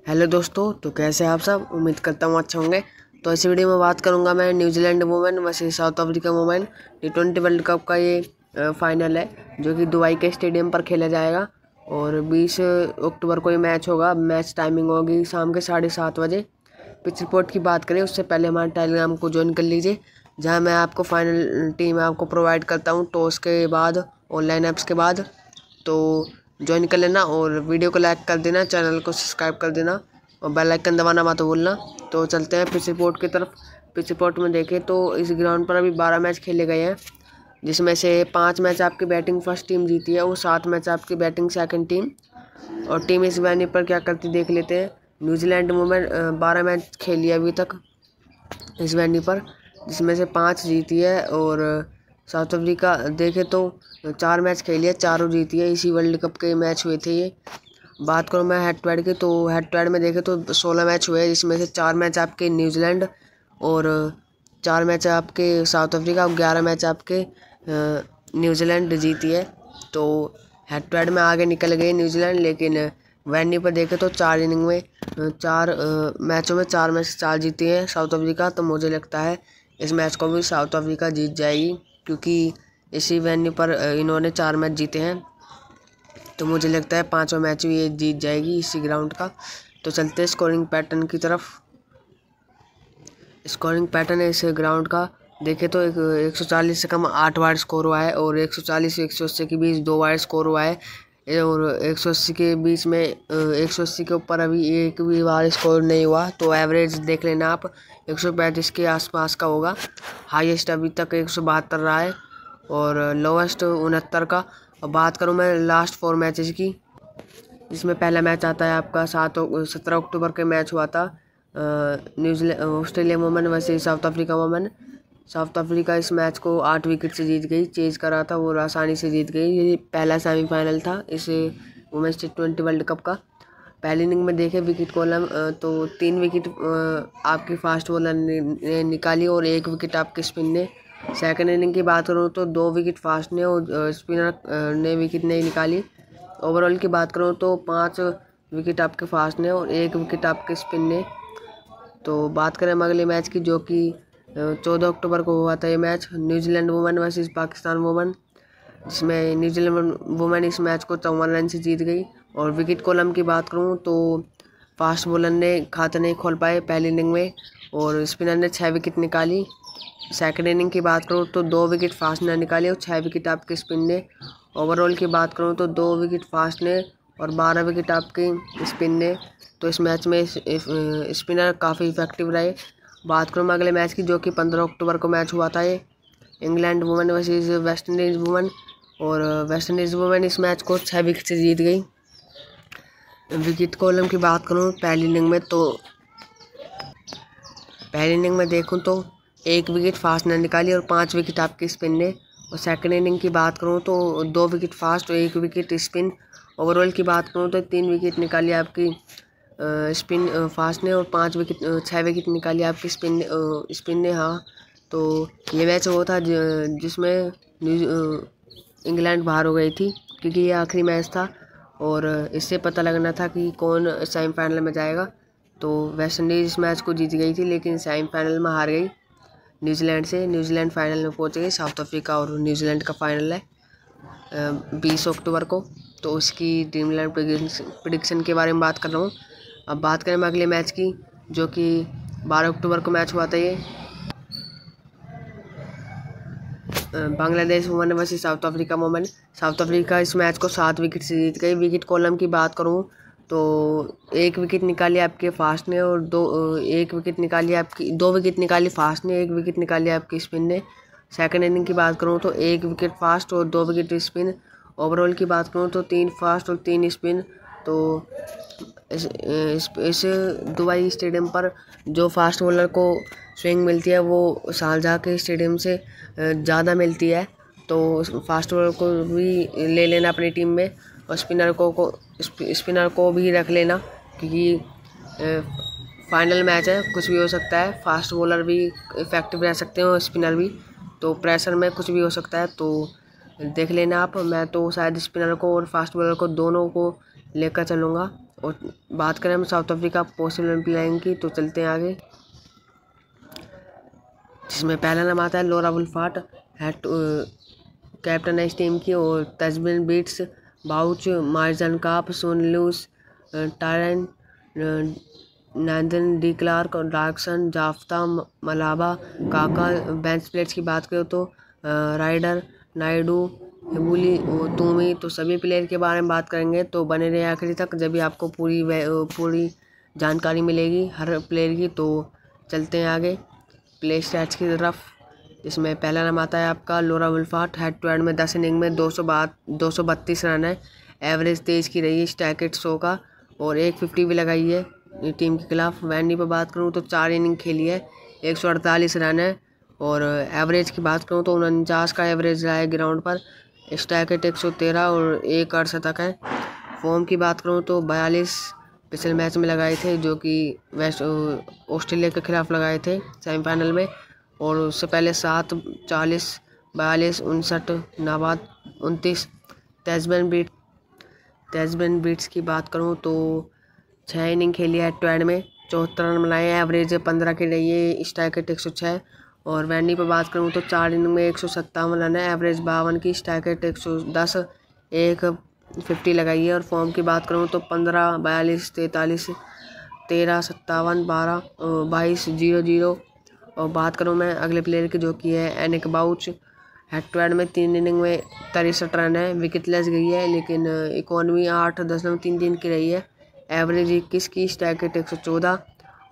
Hello दोस्तों, तो कैसे हैं आप सब। उम्मीद करता हूँ अच्छे होंगे। तो इस वीडियो में बात करूंगा मैं New Zealand women versus south Africa women T20 world cup का ये फाइनल है, जो कि दुबई के स्टेडियम पर खेला जाएगा और 20 अक्टूबर को ये मैच होगा। मैच टाइमिंग होगी शाम के 7:30 बजे। पिच रिपोर्ट की बात करें उससे पहले हमारे टेलीग्राम को ज्वाइन कर लीजिए, जहाँ मैं आपको फाइनल टीम आपको प्रोवाइड करता हूँ टॉस के बाद, ऑनलाइन ऐप्स के बाद। तो ज्वाइन कर लेना और वीडियो को लाइक कर देना, चैनल को सब्सक्राइब कर देना और बेल आइकन दबाना मत भूलना। तो चलते हैं पिच रिपोर्ट की तरफ। पिच रिपोर्ट में देखें तो इस ग्राउंड पर अभी 12 मैच खेले गए हैं, जिसमें से 5 मैच आपकी बैटिंग फर्स्ट टीम जीती है और 7 मैच आपकी बैटिंग सेकंड टीम। और टीम इस वेन्यू पर क्या करती देख लेते हैं। न्यूजीलैंड वुमेन 12 मैच खेली है अभी तक इस वेन्यू पर, जिसमें से 5 जीती है। और साउथ अफ्रीका देखे तो 4 मैच खेली है, चारों जीती है। इसी वर्ल्ड कप के मैच हुए थे ये। बात करूँ मैं हेड टू हेड की, तो हेड टू हेड में देखे तो 16 मैच हुए, जिसमें से 4 मैच आपके न्यूजीलैंड और 4 मैच आपके साउथ अफ्रीका और 11 मैच आपके न्यूजीलैंड जीती है। तो हेड टू हेड में आगे निकल गई न्यूजीलैंड, लेकिन वेन्यू पर देखे तो 4 इनिंग में 4 मैचों में 4 मैच 4 जीती है साउथ अफ्रीका। तो मुझे लगता है इस मैच को भी साउथ अफ्रीका जीत जाएगी, क्योंकि इसी वेन्यू पर इन्होंने 4 मैच जीते हैं। तो मुझे लगता है 5वां मैच भी ये जीत जाएगी इसी ग्राउंड का। तो चलते हैं स्कोरिंग पैटर्न की तरफ। स्कोरिंग पैटर्न है इस ग्राउंड का देखे तो 140 से कम 8 बार स्कोर हुआ है और 140 से 180 के बीच 2 बार स्कोर हुआ है। और 180 के बीच में 180 के ऊपर अभी एक भी बार स्कोर नहीं हुआ। तो एवरेज देख लेना आप 135 के आसपास का होगा। हाईएस्ट अभी तक 172 रहा है और लोवेस्ट 69 का। अब बात करूं मैं लास्ट 4 मैचेस की, जिसमें पहला मैच आता है आपका 17 अक्टूबर के मैच हुआ था New Zealand Australia women versus south Africa women. South Africa इस मैच को 8 विकेट से जीत गई। चेज करा था और आसानी से जीत गई। ये पहला सेमीफाइनल था इस वुमेन्स T20 वर्ल्ड कप का। पहली इनिंग में देखे विकेट कॉलम तो 3 विकेट आपकी फास्ट बॉलर ने निकाली और 1 विकेट आपके स्पिन ने। सेकंड इनिंग की बात करूँ तो 2 विकेट फास्ट ने और स्पिनर ने विकेट नहीं निकाली। ओवरऑल की बात करूँ तो 5 विकेट आपके फास्ट ने और 1 विकेट आपके स्पिन ने। तो बात करें हम अगले मैच की, जो कि 14 अक्टूबर को हुआ था ये match, New Zealand women versus Pakistan women, जिसमें न्यूजीलैंड वुमेन इस मैच को 54 रन से जीत गई। और विकेट कॉलम की बात करूँ तो फास्ट बॉलर ने खाते नहीं खोल पाए पहली इनिंग में और स्पिनर ने 6 विकेट निकाली। सेकंड इनिंग की बात करूँ तो 2 विकेट फास्ट ने निकाली और 6 विकेट आपके स्पिन ने। ओवरऑल की बात करूँ तो 2 विकेट फास्ट ने और 12 विकेट आपके स्पिन ने। तो इस मैच में स्पिनर काफ़ी इफेक्टिव रहे। बात करूँ मैं अगले मैच की, जो कि 15 अक्टूबर को मैच हुआ था ये, England women versus West Indies women. और वेस्ट इंडीज़ वुमेन इस मैच को 6 विकेट से जीत गई। विकेट कॉलम की बात करूँ पहली इनिंग में, तो पहली इनिंग में देखूँ तो 1 विकेट फास्ट ने निकाली और 5 विकेट आपके स्पिन ने। और सेकंड इनिंग की बात करूँ तो 2 विकेट फास्ट और 1 विकेट स्पिन। ओवरऑल की बात करूँ तो 3 विकेट निकाली आपकी स्पिन फास्ट ने और 5 विकेट 6 विकेट निकाली आपकी स्पिन ने। हाँ, तो ये मैच वो था जिसमें इंग्लैंड बाहर हो गई थी, क्योंकि ये आखिरी मैच था और इससे पता लगना था कि कौन सेमीफाइनल में जाएगा। तो वेस्ट इंडीज़ इस मैच को जीत गई थी, लेकिन सेमीफाइनल में हार गई न्यूजीलैंड से। न्यूजीलैंड फाइनल में पहुंच गई। साउथ अफ्रीका और न्यूजीलैंड का फाइनल है 20 अक्टूबर को। तो उसकी ड्रीमलैंड प्रेडिक्शन के बारे में बात कर रहा हूँ। अब बात करें मैं अगले मैच की, जो कि 12 अक्टूबर को मैच हुआ था ये Bangladesh women versus south Africa women. South Africa इस मैच को 7 विकेट से जीत गई। विकेट कॉलम की बात करूँ तो 1 विकेट निकाली आपके फास्ट ने और 1 विकेट निकाली आपकी 2 विकेट निकाली फास्ट ने, 1 विकेट निकाली आपकी स्पिन ने। सेकंड इनिंग की बात करूँ तो 1 विकेट फास्ट और 2 विकेट स्पिन। ओवरऑल की बात करूँ तो 3 फास्ट और 3 स्पिन। तो इस दुबई स्टेडियम पर जो फास्ट बॉलर को स्विंग मिलती है वो शारजाह के स्टेडियम से ज़्यादा मिलती है। तो फास्ट बॉलर को भी ले लेना अपनी टीम में और स्पिनर को भी रख लेना, क्योंकि फाइनल मैच है, कुछ भी हो सकता है। फास्ट बॉलर भी इफेक्टिव रह सकते हैं और स्पिनर भी, तो प्रेशर में कुछ भी हो सकता है। तो देख लेना आप। मैं तो शायद स्पिनर को और फास्ट बॉलर को दोनों को लेकर चलूँगा और बात करें हम साउथ अफ्रीका पॉसिबल प्लेइंग की, तो चलते हैं आगे, जिसमें पहला नाम आता है लोरा वुल्फाट, हेड कैप्टन है इस टीम की, और Tazmin Brits, Bosch, Marizanne Kapp, Sune Luus, Tryon, Nadine de Klerk, Dercksen, Jafta, Mlaba, Khaka. Bench players की बात करें तो राइडर, नायडू, हिबुली, तूमी। तो सभी प्लेयर के बारे में बात करेंगे, तो बने रहे आखिरी तक, जब भी आपको पूरी जानकारी मिलेगी हर प्लेयर की। तो चलते हैं आगे प्ले स्टैट्स की तरफ, जिसमें पहला नाम आता है आपका लोरा वुल्फाट। हेड टू हेड में 10 इनिंग में 232 रन है, एवरेज तेज की रही है, स्टैकेट 100 का, और 150 भी लगाई है टीम के खिलाफ। वैनी पर बात करूँ तो 4 इनिंग खेली है, 148 रन है, और एवरेज की बात करूँ तो 49 का एवरेज रहा है ग्राउंड पर, स्टैकेट 113 और 1 अर्धशतक है। फॉर्म की बात करूँ तो 42 पिछले मैच में लगाए थे, जो कि वेस्ट ऑस्ट्रेलिया के खिलाफ लगाए थे सेमीफाइनल में, और उससे पहले 7, 40, 42, 59, नाबाद 29। तैजबन बीट्स की बात करूँ तो 6 इनिंग खेली है हेड टू हेड में, 74 रन बनाए हैं, एवरेज 15 की रही है, स्टैकेट 106। और वैनी पर बात करूँ तो 4 इनिंग में 157 रन है, एवरेज 52 की, स्टैकेट 110, 150 लगाई है। और फॉर्म की बात करूँ तो 15, 42, 43, 13, 57, 12, 22, 0-0। और बात करूँ मैं अगले प्लेयर की, जो कि है एनिक बाउच। हेड टू हेड में 3 इनिंग में 63 रन है, विकेट लेस गई है, लेकिन इकोनॉमी 8.33 की रही है, एवरेज 21 की, स्टैकेट 114।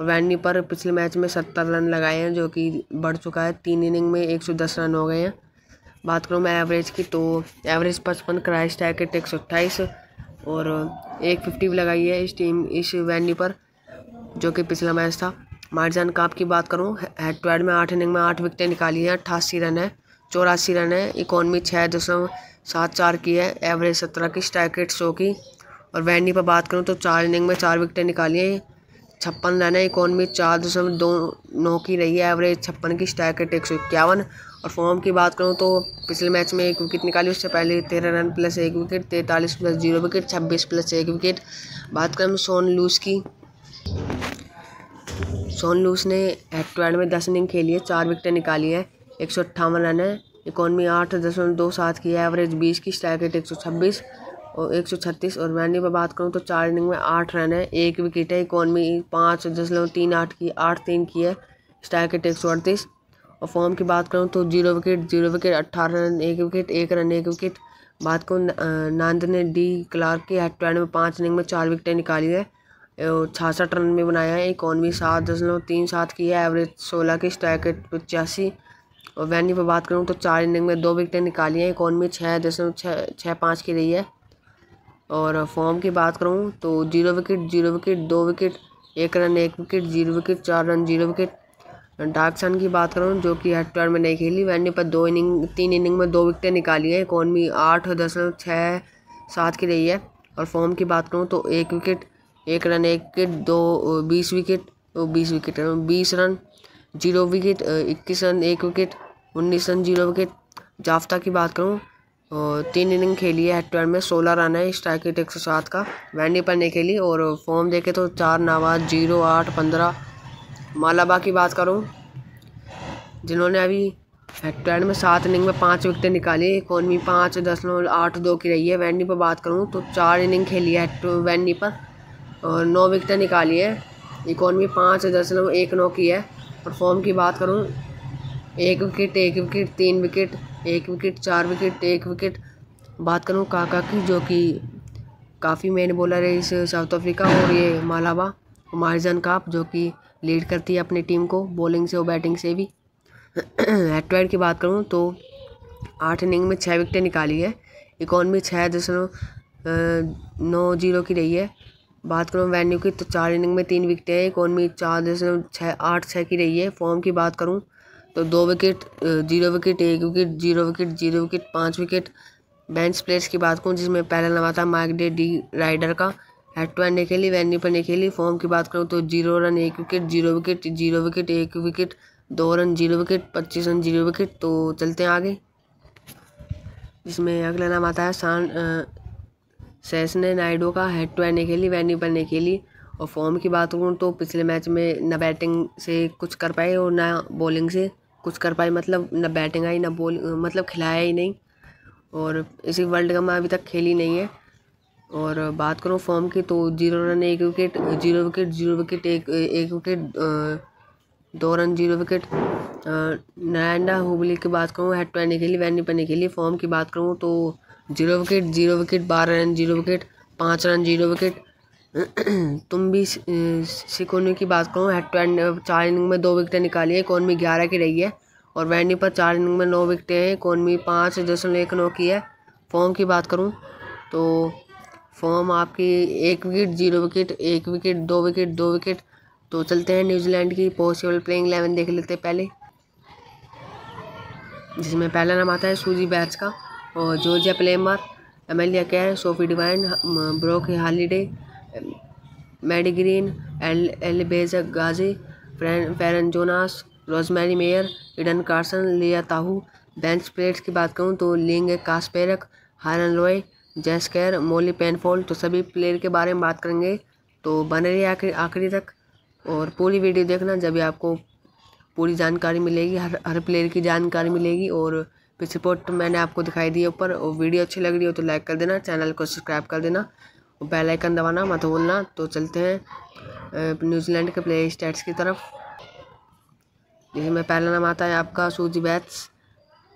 और वैनी पर पिछले मैच में 70 रन लगाए हैं, जो कि बढ़ चुका है, 3 इनिंग में 110 रन हो गए हैं। बात करूँ मैं एवरेज की, तो एवरेज 55 का है, स्टैकेट 128, और 150 भी लगाई है इस वैनी पर, जो कि पिछला मैच था। मार्जन काप की बात करूँ, हेड टू हेड में 8 इनिंग में 8 विकेटें निकाली हैं, 88 रन है, 84 रन है, इकोनॉमी 6.74 की है, एवरेज 17 की, स्टैकेट 100 की। और वैनी पर बात करूँ तो 4 इनिंग में 4 विकेटें निकाली हैं, 56 रन है, इकोनॉमी 4.29 की रही है, एवरेज 56 की, स्टैकेट 151। और फॉर्म की बात करूँ तो पिछले मैच में 1 विकेट निकाली, उससे पहले 13 run plus 1 wicket, 43 plus 0 wicket, 26 plus 1 wicket. बात करें सोन लूस की, सोन लूस ने हेड टू हेड में 10 इनिंग खेली है, 4 विकेटें निकाली है, 158 रन है, इकोनॉमी 8.27 की है, एवरेज 20 की, स्टैकेट 126 और 136। और वैनी पर बात करूँ तो 4 इनिंग में 8 रन है, 1 विकेट है, इकोनॉमी 5.38 की 8-3 की है, स्टैकेट 138। और फॉर्म की बात करूँ तो 0 wicket, 18 run, 1 wicket, 1 run, 1 wicket. बात करूँ नांदन डी क्लार्क की, हेड टू हेड में 5 इनिंग में 4 विकेटें निकाली है, 66 रन में बनाया है, इकोनॉमी 7.37 की है, एवरेज 16 की, स्टैकेट 85। और वैनी पर बात करूँ तो 4 इनिंग में 2 विकेटें निकाली हैं, इकोनॉमी 6.65 की रही है। और फॉर्म की बात करूँ तो 0 wicket, 0 wicket, 2 wicket, 1 run, 1 wicket, 0 wicket, 4 run, 0 wicket. Dercksen की बात करूँ, जो कि हेड टू हेड में नहीं खेली, वैनी पर 3 इनिंग में 2 विकेटें निकाली है, इकोनॉमी 8.67 की रही है। और फॉर्म की बात करूँ तो 1 wicket, 1 run, 1 wicket, 20 wicket, 20 run, 0 wicket, 21 run, 1 wicket, 19 run, 0 wicket. जाफ्ता की बात करूँ, 3 इनिंग खेली है, हेड टू हेड में 16 रन है, स्ट्राइक 107 का, वैनी पर नहीं खेली। और फॉर्म देखे तो 4 नाबाद, 0, 8, 15। मालाबा की बात करूँ, जिन्होंने अभी हेड टू हेड में 7 इनिंग में 5 विकेटें निकाली, इकोनॉमी 5.82 की रही है। वैनी पर बात करूँ तो 4 इनिंग खेली है वैनी पर, और 9 विकेटें निकाली है, इकोनॉमी 5.19 की है। और फॉर्म की बात करूँ, 1 wicket, 1 wicket, 3 wicket, 1 wicket, 4 wicket, 1 wicket. बात करूँ काका की, जो कि काफ़ी मेन बॉलर है इस साउथ अफ्रीका, और ये मालाबा मार्जन काप, जो कि लीड करती है अपनी टीम को बॉलिंग से और बैटिंग से भी। हेड टू हेड की बात करूँ तो 8 इनिंग में 6 विकेटें निकाली है, इकोनॉमी 6.90 की रही है। बात करूँ वैन्यू की, तो 4 इनिंग में 3 विकेटें हैं, इकोनॉमी 4.86 की रही है। फॉर्म की बात करूँ तो 2 wicket, 0 wicket, 1 wicket, 0 wicket, 0 wicket, 5 wicket. Bench players की बात करूँ, जिसमें पहला नाम आता है मार्क डी राइडर का, हेड टू हेड नहीं खेली, वैन्यू पर नहीं खेली। फॉर्म की बात करूँ तो 0 run, 1 wicket, 0 wicket, 0 wicket, 1 wicket, 2 run, 0 wicket, 25 run, 0 wicket. तो चलते हैं आगे, जिसमें अगला नाम आता है सेसने नायडू का हेड टू हेड नहीं खेली, वैनी पर नहीं खेली। और फॉर्म की बात करूँ तो पिछले मैच में न बैटिंग से कुछ कर पाए और ना बॉलिंग से कुछ कर पाए, मतलब न बैटिंग आई ना बॉलिंग, मतलब खिलाया ही नहीं। और इसी वर्ल्ड कप में अभी तक खेली नहीं है। और बात करूँ फॉर्म की तो 0 run 1 wicket, 0 wicket 0 wicket 1 wicket, 2 run 0 wicket. Nayana Hubli की बात करूँ हेड टू हेड नहीं खेली, वैनी पर नहीं खेली। फॉर्म की बात करूँ तो 0 wicket 0 wicket, 12 run 0 wicket, 5 run 0 wicket. तुम भी सिकोनी की बात करूँ हेड टू हेड 4 इनिंग में 2 विकेटें निकाली है, इकोनमी 11 की रही है। और वैनी पर 4 इनिंग में 9 विकेटें हैं, इकोनमी 5.19 की है। फॉर्म की बात करूँ तो फॉर्म आपकी 1 wicket 0 wicket, 1 wicket 2 wicket 2 wicket. तो चलते हैं न्यूजीलैंड की पॉसिबल प्लेइंग 11 देख लेते हैं पहले, जिसमें पहला नाम आता है सूजी बैट्स का, और Georgia Plimmer, Amelia Kerr, Sophie Devine, Brooke Halliday, Maddy Green, एलिबेजा Gaze, Fran Jonas, Rosemary Mair, Eden Carson, Lea Tahuhu. Bench players की बात करूँ तो लिंग कास्पेरक, हारन रॉय, जैसकेर, मोली पेनफोल्ड। तो सभी प्लेयर के बारे में बात करेंगे, तो बने रहिए आखिरी तक और पूरी वीडियो देखना, जब भी आपको पूरी जानकारी मिलेगी, हर प्लेयर की जानकारी मिलेगी। और पिच रिपोर्ट मैंने आपको दिखाई दी है ऊपर। और वीडियो अच्छी लग रही हो तो लाइक कर देना, चैनल को सब्सक्राइब कर देना और बेल आइकन दबाना मत भूलना। तो चलते हैं न्यूजीलैंड के प्लेयर स्टैट्स की तरफ, जिसमें पहला नाम आता है आपका सूजी बैट्स।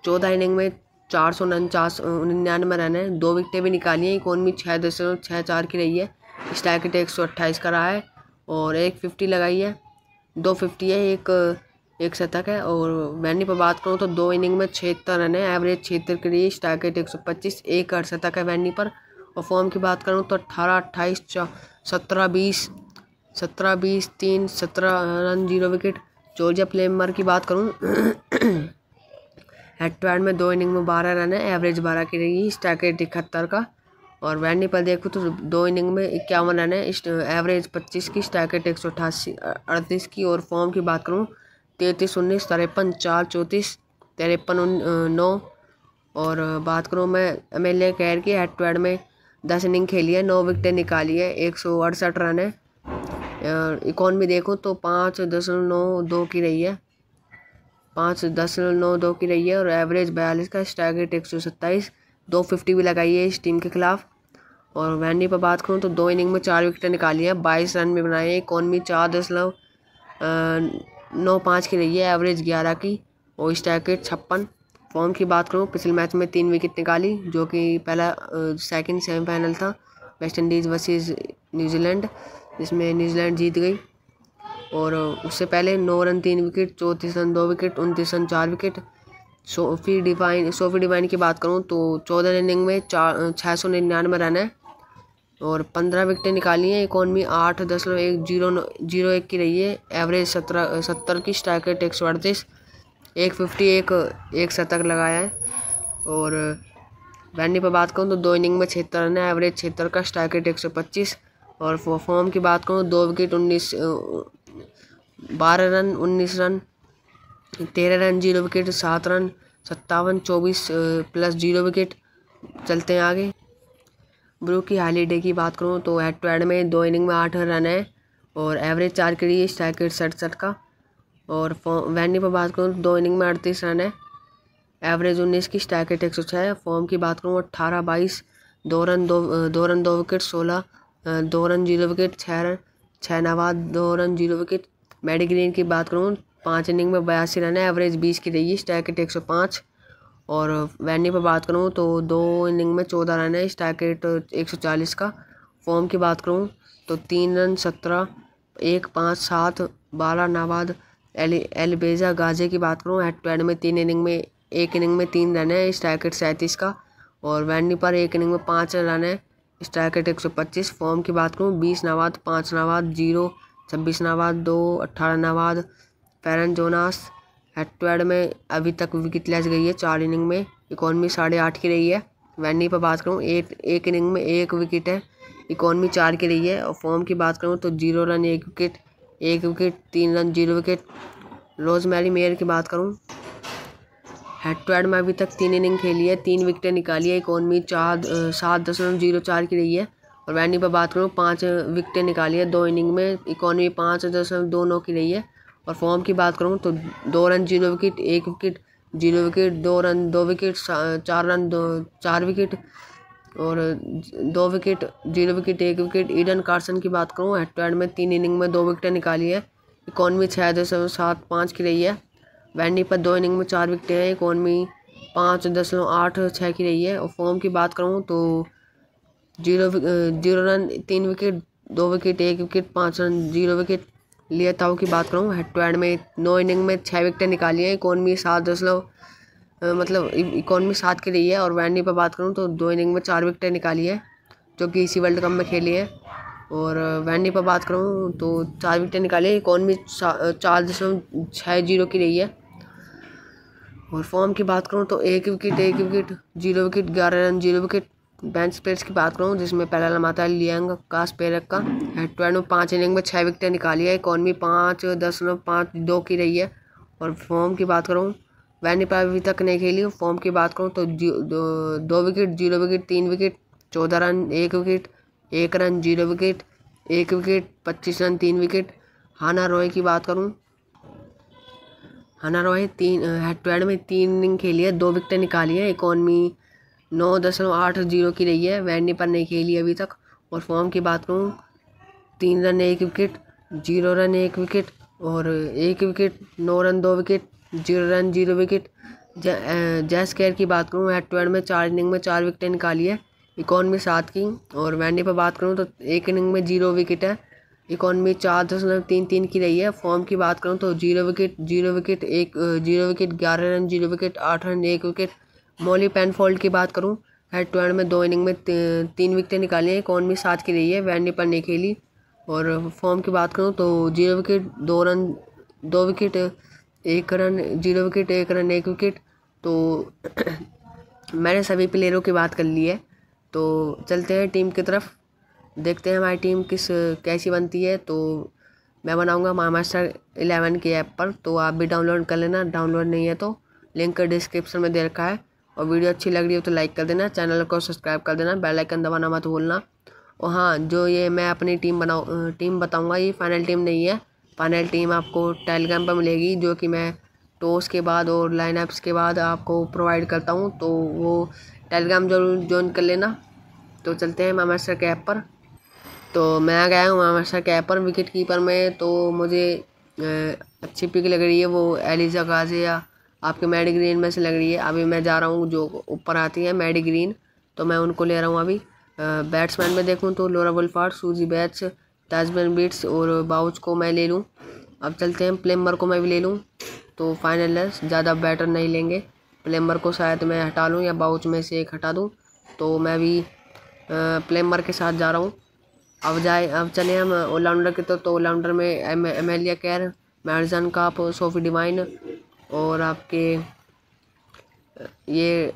14 इनिंग में 499 रन है, 2 विकेटें भी निकाली हैं, इकोनमी 6.64 की रही है, स्ट्राइक रेट 128 का रहा है और 150 लगाई है, 250 है, एक शतक है। और वैनी पर बात करूँ तो 2 इनिंग में 76 रन है, एवरेज 76 के लिए, स्ट्राइक रेट 125, एक अर्धशतक है वैनी पर। और फॉर्म की बात करूँ तो 18 28 17 20 17 20 3 17 रन 0 विकेट। जॉर्जिया प्लेमर की बात करूँ हेड टू हेड में 2 इनिंग में 12 रन है, एवरेज 12 की रही, स्ट्राइक रेट 71 का। और वैनी पर देखो तो 2 इनिंग में 51 रन है, एवरेज 25 की, स्ट्राइक रेट 138 की। और फॉर्म की बात करूँ 33 19 53 4 34 53 9। और बात करूँ मैं एमेलिया केयर की, हेड टू हेड में 10 इनिंग खेली है, 9 विकेटें निकाली है, 168 रन है। इकोनमी देखो तो 5.92 की रही है, 5.92 की रही है। और एवरेज 42 का, स्ट्राइक रेट 127, 250 भी लगाई है इस टीम के खिलाफ। और वैनी पर बात करूँ तो 2 इनिंग में 4 विकेटें निकाली है, 22 रन में बनाए हैं, इकोनमी 4.95 की रही है, एवरेज 11 की और स्ट्राइक रेट 56। फॉर्म की बात करूँ पिछले मैच में 3 विकेट निकाली, जो कि पहला सेकंड सेमीफाइनल था वेस्ट इंडीज़ वर्सेस न्यूजीलैंड, जिसमें न्यूजीलैंड जीत गई। और उससे पहले 9 run 3 wicket, 34 run 2 wicket, 29 run 4 wicket. Sophie Devine की बात करूँ तो 14 इनिंग में 699 रन है और 15 विकेटें निकाली हैं, इकोनमी 8.101 की रही है, एवरेज 70 की, स्ट्राइक रेट 138, 150 एक शतक लगाया है। और वैनी पर बात करूँ तो 2 इनिंग में 76 रन है, एवरेज 76 का, स्ट्राइक रेट 125। और फॉर्म की बात करूँ 2 wicket 12 run 19 run, 13 run 0 wicket, 7 run 57 24 plus 0 wicket. चलते हैं आगे। ब्रूक हॉलिडे की बात करूँ तो हेड टू हेड में 2 इनिंग में 8 रन है और एवरेज 4 के लिए, स्ट्राइक रेट 67 का। और वैनी पर बात करूँ तो 2 इनिंग में 38 रन है, एवरेज 19 की, स्ट्राइक रेट 106। फॉर्म की बात करूँ 18 22, 2 रन 2 विकेट, 16 2 रन 0 विकेट, 6 नाबाद, 2 रन 0 विकेट। मैडी ग्रीन की बात करूँ 5 इनिंग में 82 रन है, एवरेज 20 की रही, स्ट्राइक रेट 105। और वैनी पर बात करूँ तो 2 इनिंग में 14 रन है, स्ट्राइक रेट 140 का। फॉर्म की बात करूँ तो 3 रन 17 1 5 7 12 नाबाद। एलिबेजा गाजे की बात करूँ हेड टू हेड में 3 इनिंग में 1 इनिंग में 3 रन है, स्ट्राइक रेट 37 का। और वैनी पर 1 इनिंग में 5 रन है, स्ट्राइक रेट 125। फॉर्म की बात करूँ 20 नाबाद, 5 नाबाद, 0 26 नाबाद, 2 18 नाबाद। फेरन जोनास हेड टू हेड में अभी तक विकेट लेस गई है 4 इनिंग में, इकोनमी 8.5 की रही है। वैनी पर बात करूँ 1 इनिंग में 1 विकेट है, इकोनमी 4 की रही है। और फॉर्म की बात करूँ तो 0 run 1 wicket, 1 wicket, 3 run 0 wicket. Rosemary mayor की बात करूँ हेड टू हेड में अभी तक 3 इनिंग खेली है, 3 विकेटें निकाली है, इकॉनमी 7.04 की रही है। और वैनी पर बात करूँ 5 विकेटें निकाली है 2 इनिंग में, इकॉनमी 5.29 की रही है। और फॉर्म की बात करूँ तो 2 run 0 wicket, 1 wicket 0 wicket, 2 run 2 wicket, 4 run 4 wicket और 2 wicket 0 wicket 1 wicket. Eden Carson की बात करूँ हेड टू हेड में 3 इनिंग में 2 विकेटें निकाली है, इकॉनमी 6.75 की रही है। वैनी पर 2 इनिंग में 4 विकेटें हैं, इकॉनमी 5.86 की रही है। और फॉर्म की बात करूँ तो 0 run 3 wicket 2 wicket 1 wicket, 5 run 0 wicket. लिया ताऊ की बात करूँ हेड टू हेड में 9 इनिंग में 6 विकेटें निकाली हैं, इकॉनमी 7 की रही है। और वैनी पर बात करूँ तो 2 इनिंग में 4 विकेटें निकाली है, जो कि इसी वर्ल्ड कप में खेली है। और वैनी पर बात करूँ तो 4 विकेटें निकाली है, इकॉनमी 4.60 की रही है। और फॉर्म की बात करूँ तो 1 wicket 0 wicket 11 run 0 wicket. Bench players की बात करूँ जिसमें पहला नाम आता है लियांग कास्पेरक का, हेड टू हेड में 5 इनिंग में 6 विकेटें निकाली है, इकॉनमी 5.52 की रही है। और फॉर्म की बात करूँ वैनी पर अभी तक नहीं खेली। फॉर्म की बात करूँ तो 2 wicket 0 wicket 3 wicket, 14 run 1 wicket, 1 run 0 wicket, 1 wicket 25 run 3 wicket. Hannah Rowe की बात करूँ, Hannah Rowe head to head में 3 इनिंग खेली है, 2 विकेटें निकाली है, इकॉनमी 9.80 की रही है, वैनी पर नहीं खेली अभी तक। और फॉर्म की बात करूँ 3 रन 1 विकेट, 0 रन 1 विकेट और 1 wicket, 9 run 2 wicket, 0 run 0 wicket. जैस केयर की बात करूँ हेड टू हेड में 4 इनिंग में 4 विकेटें निकाली है, इकॉनमी 7 की। और वैनी पर बात करूँ तो 1 इनिंग में 0 विकेट है, इकॉनमी 4.33 की रही है। फॉर्म की बात करूँ तो 0 wicket 0 wicket 0 wicket, 11 run 0 wicket, 8 run 1 wicket. Molly Penfold की बात करूँ हेड टू हेड में 2 इनिंग में 3 विकेटें निकाली हैं, इकॉनमी 7 की रही है, वैनी पर नहीं खेली। और फॉर्म की बात करूँ तो 0 wicket 2 run 2 wicket, 1 run 0 wicket, 1 run 1 wicket. तो मैंने सभी प्लेयरों की बात कर ली है, तो चलते हैं टीम की तरफ, देखते हैं हमारी टीम कैसी बनती है। तो मैं बनाऊंगा मास्टर 11 की ऐप पर, तो आप भी डाउनलोड कर लेना, डाउनलोड नहीं है तो लिंक डिस्क्रिप्शन में दे रखा है। और वीडियो अच्छी लग रही हो तो लाइक कर देना, चैनल को सब्सक्राइब कर देना, बेल आइकन दबाना मत भूलना। और हाँ, जो ये मैं अपनी टीम बताऊंगा ये फाइनल टीम नहीं है, फाइनल टीम आपको टेलीग्राम पर मिलेगी, जो कि मैं टॉस के बाद और लाइनअप्स के बाद आपको प्रोवाइड करता हूँ, तो वो टेलीग्राम जरूर ज्वाइन कर लेना। तो चलते हैं मास्टर के ऐप पर। तो मैं आ गया हूँ मास्टर के ऐप पर। विकेट कीपर में तो मुझे अच्छी पिक लग रही है, वो एलिजा गाजे या आपके मैडी ग्रीन में से लग रही है। अभी मैं जा रहा हूँ जो ऊपर आती है मैडी ग्रीन, तो मैं उनको ले रहा हूँ अभी। बैट्समैन में देखूँ तो लोरा वुल्फार्ड, सूजी बैट्स, ताजमैन बीट्स और बाउच को मैं ले लूँ। अब चलते हैं प्लेमर को मैं भी ले लूँ, तो फाइनल है, ज़्यादा बैटर नहीं लेंगे। प्लेमर को शायद मैं हटा लूँ या बाउच में से एक हटा दूँ, तो मैं भी प्लेमर के साथ जा रहा हूँ। अब चले हम ऑलराउंडर के, तो ऑलराउंडर में एमेलिया कैर, मैडसन काप, सोफी डिवाइन और आपके ये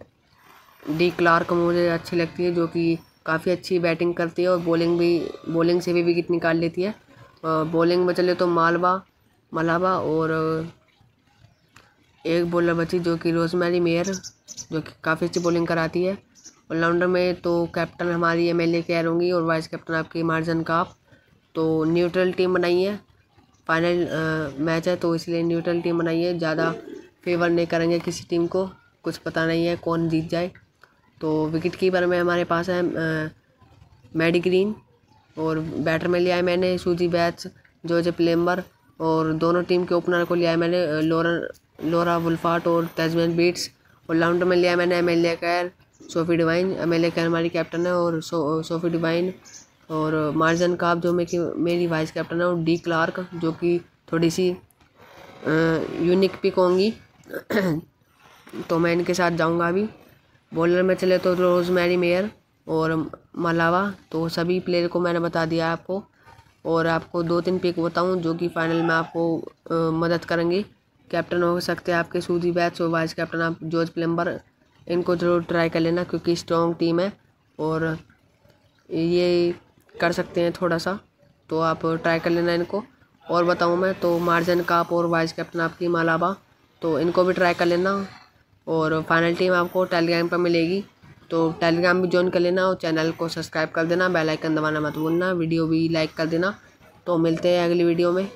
डी क्लार्क मुझे अच्छी लगती है, जो कि काफ़ी अच्छी बैटिंग करती है और बॉलिंग से भी विकेट निकाल लेती है। बॉलिंग में चले तो मलाबा और एक बॉलर बची जो कि रोजमेरी मेयर, जो कि काफ़ी अच्छी बॉलिंग कराती है। ऑलराउंडर में तो कैप्टन हमारी एमएलए कैर होंगी और वाइस कैप्टन आपकी मार्जन काप। तो न्यूट्रल टीम बनाई है, फाइनल मैच है तो इसलिए न्यूट्रल टीम बनाई है, ज़्यादा फेवर नहीं करेंगे किसी टीम को, कुछ पता नहीं है कौन जीत जाए। तो विकेट कीपर में हमारे पास है मैडी ग्रीन और बैटर में लिया है मैंने सूजी बैट्स, जोजे प्लेम्बर और दोनों टीम के ओपनर को लिया है मैंने लोरा वुल्फार्ड और ताजमैन बीट्स। ऑलराउंडर में लिया है मैंने एमेलिया कैर, सोफी डिवाइन, एमेलिया कैर हमारी कैप्टन है और सोफी डिवाइन और मार्जन काप जो मेरी वाइस कैप्टन है, और डी क्लार्क जो कि थोड़ी सी यूनिक पिक होंगी तो मैं इनके साथ जाऊंगा अभी। बॉलर में चले तो रोजमेरी मेयर और मलावा, तो सभी प्लेयर को मैंने बता दिया आपको। और आपको 2-3 पिक बताऊं जो कि फाइनल में आपको मदद करेंगी। कैप्टन हो सकते हैं आपके सूजी बैट्स और वाइस कैप्टन आप जॉर्ज प्लेम्बर, इनको जरूर ट्राई कर लेना क्योंकि स्ट्रॉन्ग टीम है और ये कर सकते हैं थोड़ा सा, तो आप ट्राई कर लेना इनको। और बताऊं मैं तो मार्जन काप और वाइस कैप्टन आपकी मलाबा, तो इनको भी ट्राई कर लेना। और फाइनल टीम आपको टेलीग्राम पर मिलेगी, तो टेलीग्राम भी ज्वाइन कर लेना और चैनल को सब्सक्राइब कर देना, बेल आइकन दबाना मत भूलना, वीडियो भी लाइक कर देना। तो मिलते हैं अगली वीडियो में।